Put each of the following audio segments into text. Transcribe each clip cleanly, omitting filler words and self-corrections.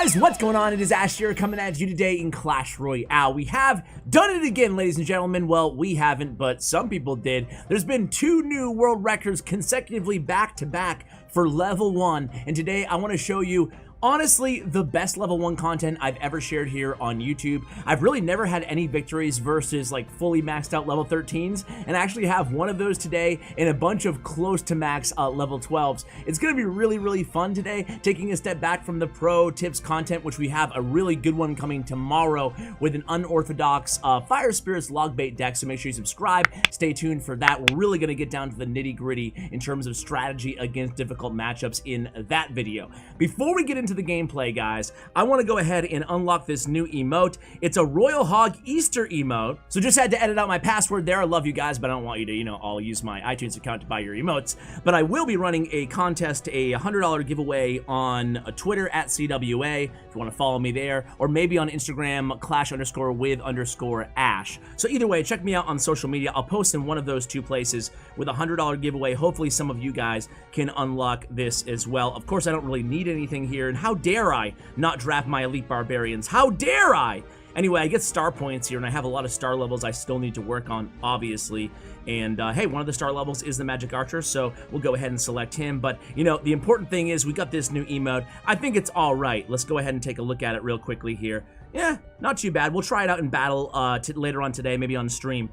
guys, what's going on? It is Ash here coming at you today in Clash Royale. We have done it again, ladies and gentlemen. Well, we haven't, but some people did. There's been 2 new world records consecutively back-to-back for level 1, and today I want to show you honestly the best level 1 content I've ever shared here on YouTube. I've really never had any victories versus like fully maxed out level 13s, and I actually have one of those today and a bunch of close to max level 12s. It's gonna be really fun today, taking a step back from the pro tips content, which we have a really good one coming tomorrow with an unorthodox Fire Spirits log bait deck, so make sure you subscribe, stay tuned for that. We're really gonna get down to the nitty gritty in terms of strategy against difficult matchups in that video. Before we get into the gameplay, guys, I want to go ahead and unlock this new emote. It's a Royal Hog Easter emote, so just had to edit out my password there. I love you guys, but I don't want you to, all use my iTunes account to buy your emotes. But I will be running a contest, a $100 giveaway on Twitter at CWA, if you want to follow me there, or maybe on Instagram, clash_with_Ash. So either way, check me out on social media. I'll post in one of those 2 places with a $100 giveaway. Hopefully some of you guys can unlock this as well. Of course, I don't really need anything here, and how dare I not draft my elite barbarians? How dare I? Anyway, I get star points here, and I have a lot of star levels I still need to work on, obviously. And hey, one of the star levels is the Magic Archer, so we'll go ahead and select him. But, the important thing is we got this new emote. I think it's all right. Let's go ahead and take a look at it real quickly here. Yeah, not too bad. We'll try it out in battle later on today, maybe on stream.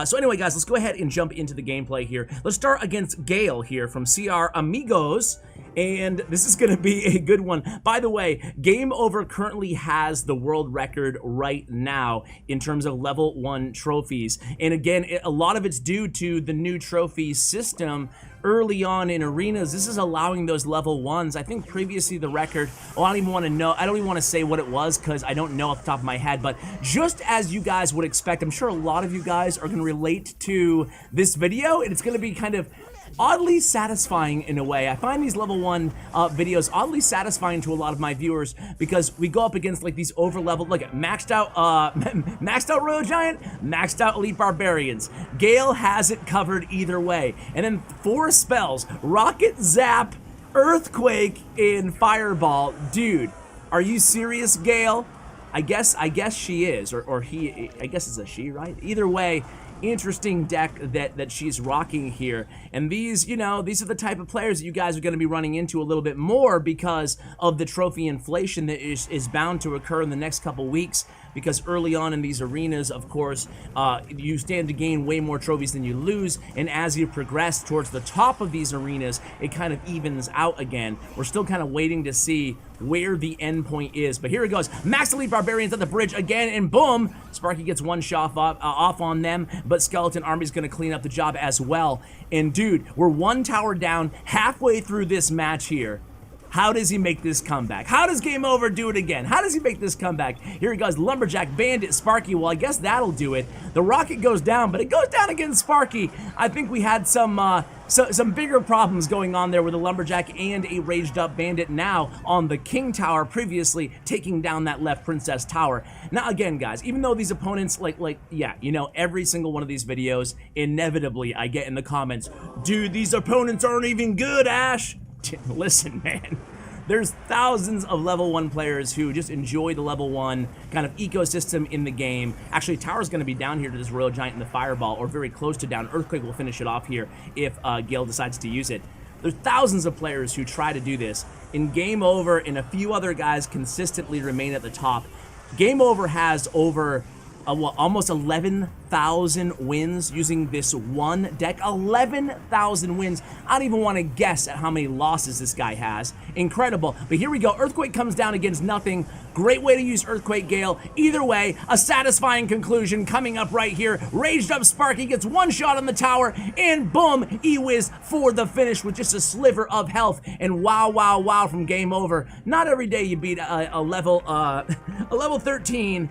So anyway, guys, let's go ahead and jump into the gameplay here. Let's start against Gale here from CR Amigos. And this is going to be a good one. By the way, Game Over currently has the world record right now in terms of level 1 trophies. And again, a lot of it's due to the new trophy system early on in arenas. This is allowing those level 1s. I think previously the record, I don't even want to know, I don't even want to say what it was because I don't know off the top of my head, but just as you guys would expect, I'm sure a lot of you guys are going to relate to this video, and it's going to be kind of oddly satisfying in a way. I find these level 1 videos oddly satisfying to a lot of my viewers because we go up against like these over leveled, look at maxed out maxed out Royal Giant, maxed out Elite Barbarians. Gale has it covered either way. And then 4 spells, Rocket, Zap, Earthquake, and Fireball. Dude, are you serious, Gale? I guess she is, or he, I guess it's a she, right? Either way, interesting deck that she's rocking here. And these, these are the type of players that you guys are going to be running into a little bit more because of the trophy inflation that is bound to occur in the next couple weeks. Because early on in these arenas, of course, you stand to gain way more trophies than you lose, and as you progress towards the top of these arenas, it kind of evens out again. We're still kind of waiting to see where the end point is, but here it goes. Max Elite Barbarians at the bridge again, and boom! Sparky gets one shot off on them, but Skeleton Army's gonna clean up the job as well. And dude, we're 1 tower down halfway through this match here. How does he make this comeback? How does Game Over do it again? How does he make this comeback? Here he goes, Lumberjack, Bandit, Sparky. Well, I guess that'll do it. The Rocket goes down, but it goes down against Sparky. I think we had some bigger problems going on there with a Lumberjack and a raged up Bandit now on the King Tower, previously taking down that left Princess Tower. Now again, guys, even though these opponents, every single one of these videos, inevitably I get in the comments, dude, these opponents aren't even good, Ash. Listen, man, there's thousands of level 1 players who just enjoy the level 1 kind of ecosystem in the game. Actually, Tower's going to be down here to this Royal Giant and the Fireball, or very close to down. Earthquake will finish it off here if Gale decides to use it. There's thousands of players who try to do this. In Game Over, and a few other guys consistently remain at the top. Game Over has over almost 11,000 wins using this one deck. 11,000 wins. I don't even want to guess at how many losses this guy has. Incredible. But here we go. Earthquake comes down against nothing. Great way to use Earthquake Gale. Either way, a satisfying conclusion coming up right here. Raged up Sparky gets 1 shot on the tower, and boom, E-Wiz for the finish with just a sliver of health. And wow from Game Over. Not every day you beat a level 13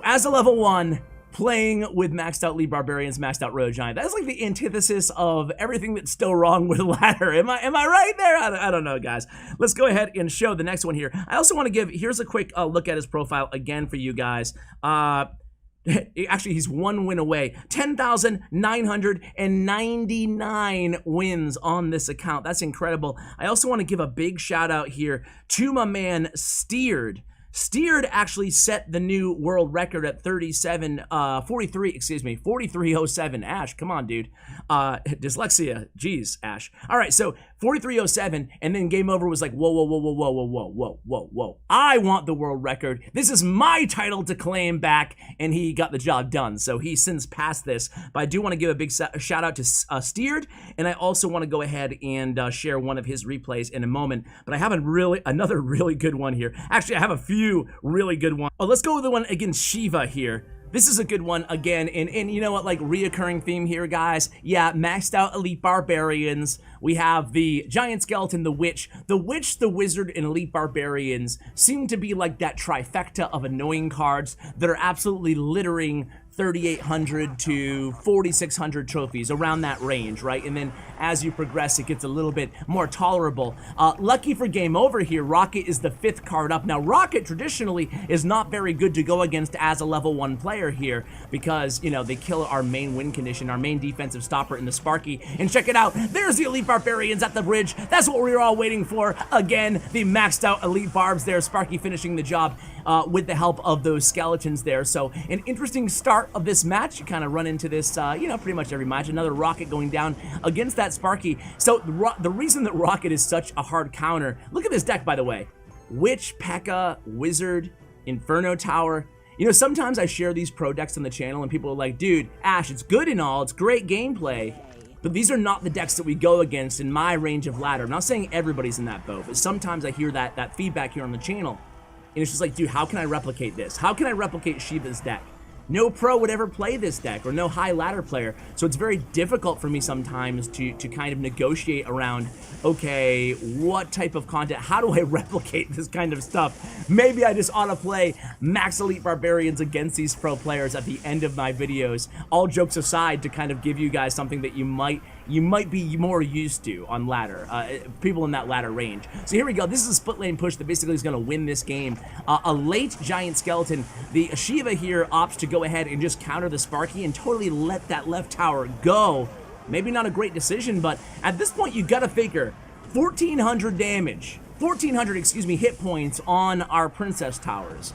as a level 1, playing with maxed out Elite Barbarians, maxed out Royal Giant. That's like the antithesis of everything that's still wrong with ladder. Am I right there? I don't know, guys. Let's go ahead and show the next one here. I also want to give, here's a quick look at his profile again for you guys. Actually, he's 1 win away. 10,999 wins on this account. That's incredible. I also want to give a big shout out here to my man Steered. Steered actually set the new world record at 4307. Ash, come on, dude. Dyslexia. Jeez, Ash. All right, so 4307, and then game over was like, whoa. I want the world record. This is my title to claim back, and he got the job done. So he since passed this, but I do want to give a big shout out to Steered, and I also want to go ahead and share one of his replays in a moment. But I have another really good one here. Actually, I have a few really good ones. Oh, let's go with the one against Shiva here. This is a good one again, and you know what, like, reoccurring theme here, guys. Yeah, maxed out elite barbarians. We have the giant skeleton, the witch, the wizard, and elite barbarians seem to be like that trifecta of annoying cards that are absolutely littering 3,800 to 4,600 trophies, around that range, right? And then as you progress, it gets a little bit more tolerable. Lucky for game over here, Rocket is the 5th card up. Now, Rocket traditionally is not very good to go against as a level 1 player here because, you know, they kill our main win condition, our main defensive stopper in the Sparky. And check it out, there's the elite barbarians at the bridge. That's what we were all waiting for. Again, the maxed out elite barbs there, Sparky finishing the job with the help of those skeletons there. So an interesting start of this match. You kind of run into this, you know, pretty much every match. Another Rocket going down against that Sparky. So the reason that Rocket is such a hard counter, look at this deck, by the way. Witch, P.E.K.K.A, Wizard, Inferno Tower. You know, sometimes I share these pro decks on the channel and people are like, dude, Ash, it's good and all, it's great gameplay, but these are not the decks that we go against in my range of ladder. I'm not saying everybody's in that boat, but sometimes I hear that feedback here on the channel. And it's just like, dude, how can I replicate this? How can I replicate Shiva's deck? No pro would ever play this deck, or no high ladder player, so it's very difficult for me sometimes to kind of negotiate around, okay, what type of content, how do I replicate this kind of stuff? Maybe I just ought to play max elite barbarians against these pro players at the end of my videos, all jokes aside, to kind of give you guys something that you might be more used to on ladder, people in that ladder range. So here we go. This is a split lane push that basically is going to win this game. A late giant skeleton. The Shiva here opts to go ahead and just counter the Sparky and totally let that left tower go. Maybe not a great decision, but at this point you got to figure 1,400 damage, 1,400, excuse me, hit points on our princess towers.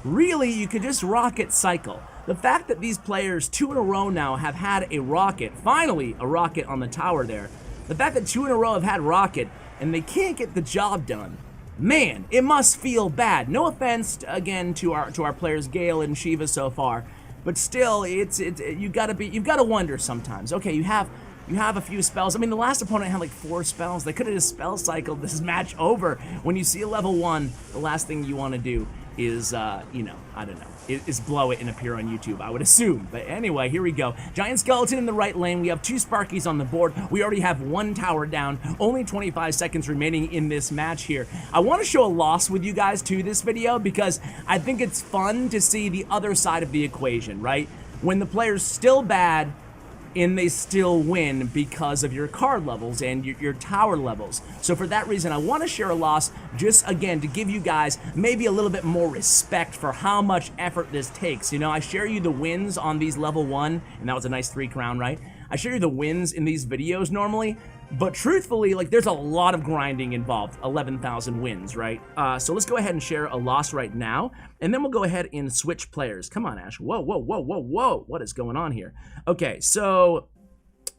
Really, you could just rocket cycle. The fact that these players 2 in a row now have had a rocket, finally a rocket on the tower there, the fact that 2 in a row have had rocket and they can't get the job done, man, it must feel bad. No offense, again, to our players Gale and Shiva so far, but still, you've got to wonder sometimes. Okay, you have a few spells. I mean, the last opponent had like 4 spells. They could have just spell cycled this match over. When you see a level 1, the last thing you want to do is, you know, I don't know, is blow it and appear on YouTube, I would assume. But anyway, here we go. Giant skeleton in the right lane. We have 2 Sparkies on the board. We already have 1 tower down. Only 25 seconds remaining in this match here. I want to show a loss with you guys to this video because I think it's fun to see the other side of the equation, right? When the player's still bad, and they still win because of your card levels and your tower levels. So for that reason, I want to share a loss just, again, to give you guys maybe a little bit more respect for how much effort this takes. You know, I share you the wins on these level 1, and that was a nice 3 crown, right? I share you the wins in these videos normally, but truthfully, like, there's a lot of grinding involved. 11,000 wins, right? So let's go ahead and share a loss right now, and then we'll go ahead and switch players. Come on, Ash. Whoa. What is going on here? Okay, so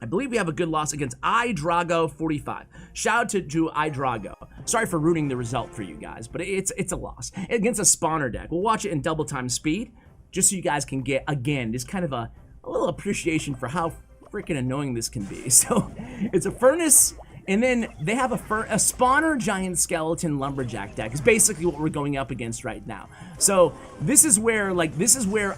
I believe we have a good loss against iDrago45. Shout out to iDrago. Sorry for ruining the result for you guys, but it's a loss. Against a spawner deck. We'll watch it in double time speed, just so you guys can get, again, just kind of a little appreciation for how freaking annoying this can be. So it's a furnace, and then they have a spawner giant skeleton lumberjack deck is basically what we're going up against right now. So this is where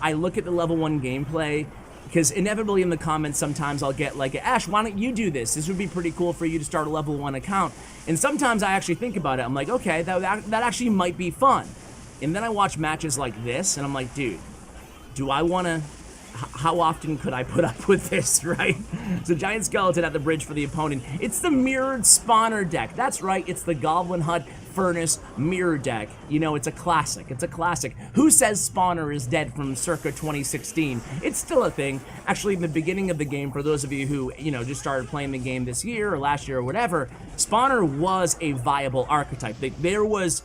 I look at the level 1 gameplay, because inevitably in the comments sometimes I'll get like, Ash, why don't you do this? This would be pretty cool for you to start a level 1 account. And sometimes I actually think about it. I'm like, okay, that actually might be fun. And then I watch matches like this, and I'm like, dude, do I want to... How often could I put up with this, right? So giant skeleton at the bridge for the opponent. It's the mirrored spawner deck. That's right, it's the Goblin Hut Furnace Mirror deck. You know, it's a classic. It's a classic. Who says Spawner is dead from circa 2016? It's still a thing. Actually, in the beginning of the game, for those of you who, you know, just started playing the game this year or last year or whatever, Spawner was a viable archetype. There was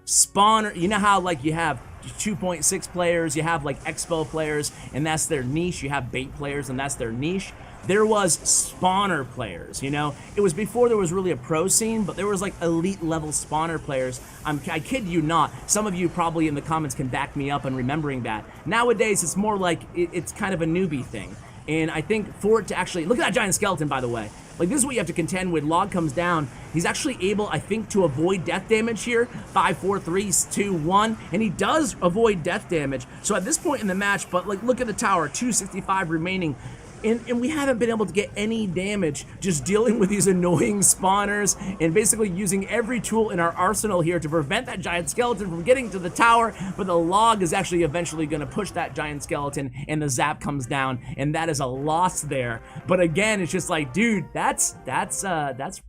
Spawner, you know how like you have 2.6 players, you have like Expo players, and that's their niche. You have bait players, and that's their niche. There was spawner players, you know? It was before there was really a pro scene, but there was like elite level spawner players. I kid you not. Some of you probably in the comments can back me up on remembering that. Nowadays, it's more like it's kind of a newbie thing. And I think for it to actually, look at that giant skeleton, by the way. Like, this is what you have to contend with. Log comes down. He's actually able, I think, to avoid death damage here. 5, 4, 3, 2, 1. And he does avoid death damage. So at this point in the match, but like, look at the tower, 265 remaining. And we haven't been able to get any damage just dealing with these annoying spawners and basically using every tool in our arsenal here to prevent that giant skeleton from getting to the tower. But the log is actually eventually going to push that giant skeleton, and the zap comes down, and that is a loss there. But again, it's just like, dude, that's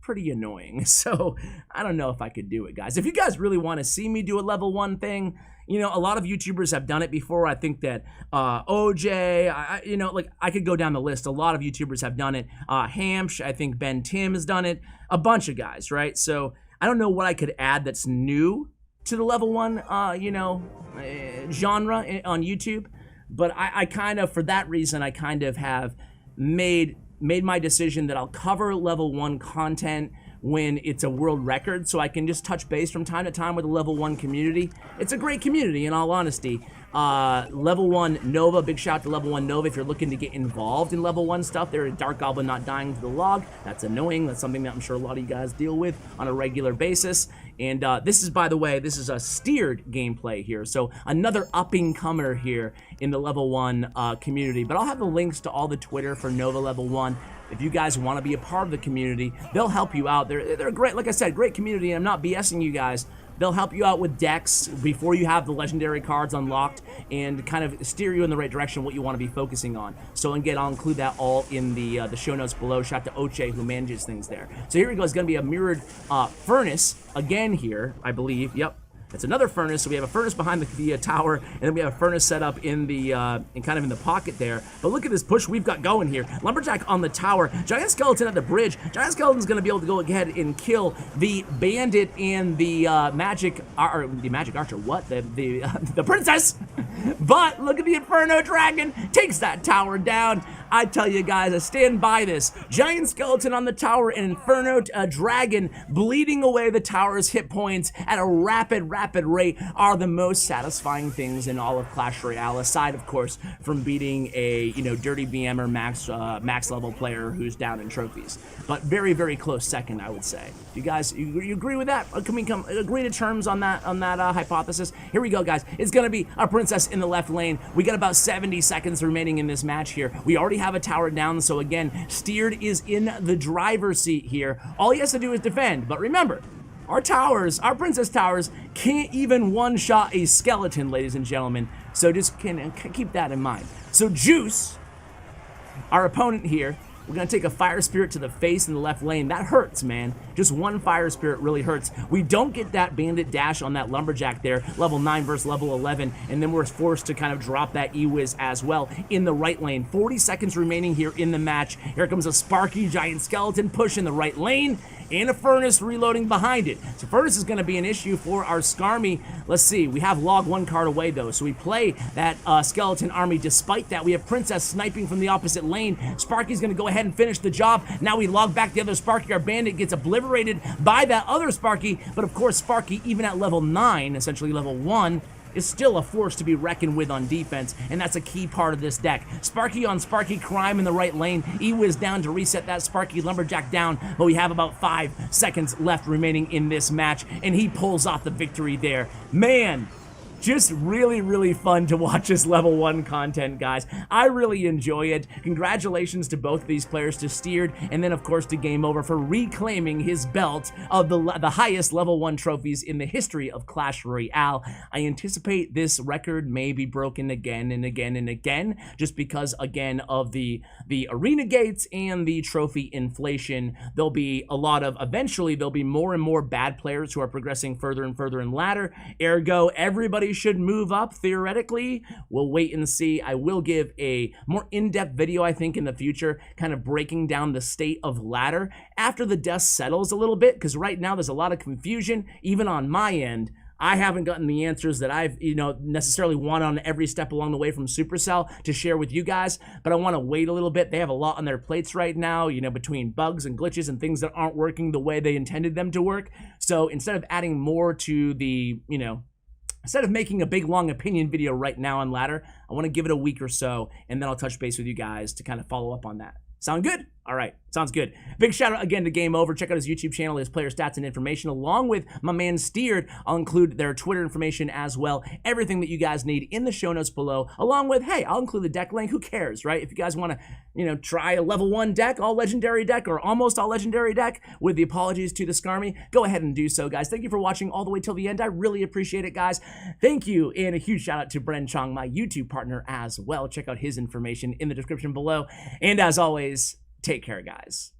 pretty annoying. So I don't know if I could do it, guys. If you guys really want to see me do a level 1 thing, you know, a lot of YouTubers have done it before. I think that OJ, you know, like I could go down the list. A lot of YouTubers have done it. Hamsh, I think Ben Tim has done it. A bunch of guys, right? So I don't know what I could add that's new to the level 1, you know, genre on YouTube. But I kind of, for that reason, I kind of have made my decision that I'll cover level 1 content when it's a world record, so I can just touch base from time to time with the level 1 community. It's a great community, in all honesty. Level 1 Nova, big shout out to Level 1 Nova if you're looking to get involved in level 1 stuff. They're a Dark Goblin not dying to the log. That's annoying. That's something that I'm sure a lot of you guys deal with on a regular basis. And this is, by the way, this is a steered gameplay here, so another up-and-comer here in the level 1 community. But I'll have the links to all the Twitter for Nova Level 1. If you guys want to be a part of the community, they'll help you out. They're great, like I said, great community, and I'm not BSing you guys. They'll help you out with decks before you have the legendary cards unlocked and kind of steer you in the right direction what you want to be focusing on. So again, I'll include that all in the show notes below. Shout out to Oche who manages things there. So here we go. It's going to be a mirrored furnace again here, I believe. Yep. It's another furnace, so we have a furnace behind the tower, and then we have a furnace set up in the kind of in the pocket there. But look at this push we've got going here. Lumberjack on the tower, giant skeleton at the bridge. Giant skeleton's going to be able to go ahead and kill the bandit and the magic archer. What the princess? But look at the Inferno Dragon takes that tower down. I tell you guys, I stand by this. Giant skeleton on the tower and Inferno Dragon bleeding away the tower's hit points at a rapid rate are the most satisfying things in all of Clash Royale, aside, of course, from beating a, you know, dirty BMer max level player who's down in trophies. But very, very close second, I would say. You guys, you agree with that? Can we agree to terms on that hypothesis? Here we go, guys. It's gonna be a princess in the left lane. We got about 70 seconds remaining in this match here. We already have a tower down, so again, Steered is in the driver's seat here. All he has to do is defend, but remember, our towers, our princess towers, can't even one-shot a skeleton, ladies and gentlemen, so just keep that in mind. So Juice, our opponent here, we're going to take a Fire Spirit to the face in the left lane. That hurts, man. Just one Fire Spirit really hurts. We don't get that Bandit dash on that Lumberjack there, level 9 versus level 11, and then we're forced to kind of drop that E-Wiz as well in the right lane. 40 seconds remaining here in the match. Here comes a Sparky Giant Skeleton push in the right lane, and a Furnace reloading behind it. So Furnace is going to be an issue for our Skarmy. Let's see, we have Log 1 card away though, so we play that Skeleton Army. Despite that, we have Princess sniping from the opposite lane. Sparky's going to go ahead and finish the job. Now we log back the other Sparky. Our Bandit gets obliterated by that other Sparky, but of course Sparky, even at level 9, essentially level 1, is still a force to be reckoned with on defense, and that's a key part of this deck. Sparky on Sparky crime in the right lane. E-Wiz down to reset that Sparky Lumberjack down, but we have about 5 seconds left remaining in this match, and he pulls off the victory there. Man, just really, really fun to watch this level 1 content, guys. I really enjoy it. Congratulations to both of these players, to Steered, and then of course to Game Over for reclaiming his belt of the highest level 1 trophies in the history of Clash Royale. I anticipate this record may be broken again and again and again, just because, again, of the arena gates and the trophy inflation. There'll be a lot of, eventually there'll be more and more bad players who are progressing further and further in ladder. Ergo, everybody should move up, theoretically. We'll wait and see. I will give a more in-depth video, I think, in the future, kind of breaking down the state of ladder after the dust settles a little bit, because right now there's a lot of confusion, even on my end. I haven't gotten the answers that I've, necessarily want on every step along the way from Supercell to share with you guys, but I want to wait a little bit. They have a lot on their plates right now, between bugs and glitches and things that aren't working the way they intended them to work. So instead of adding more to the, instead of making a big long opinion video right now on ladder, I want to give it a week or so, and then I'll touch base with you guys to kind of follow up on that. Sound good? All right, sounds good. Big shout out again to Game Over. Check out his YouTube channel, his player stats and information, along with my man Steered. I'll include their Twitter information as well. Everything that you guys need in the show notes below, along with, hey, I'll include the deck link. Who cares, right? If you guys want to, try a level 1 deck, all legendary deck, or almost all legendary deck, with the apologies to the Skarmy, go ahead and do so, guys. Thank you for watching all the way till the end. I really appreciate it, guys. Thank you, and a huge shout out to Bren Chong, my YouTube partner as well. Check out his information in the description below. And as always, take care, guys.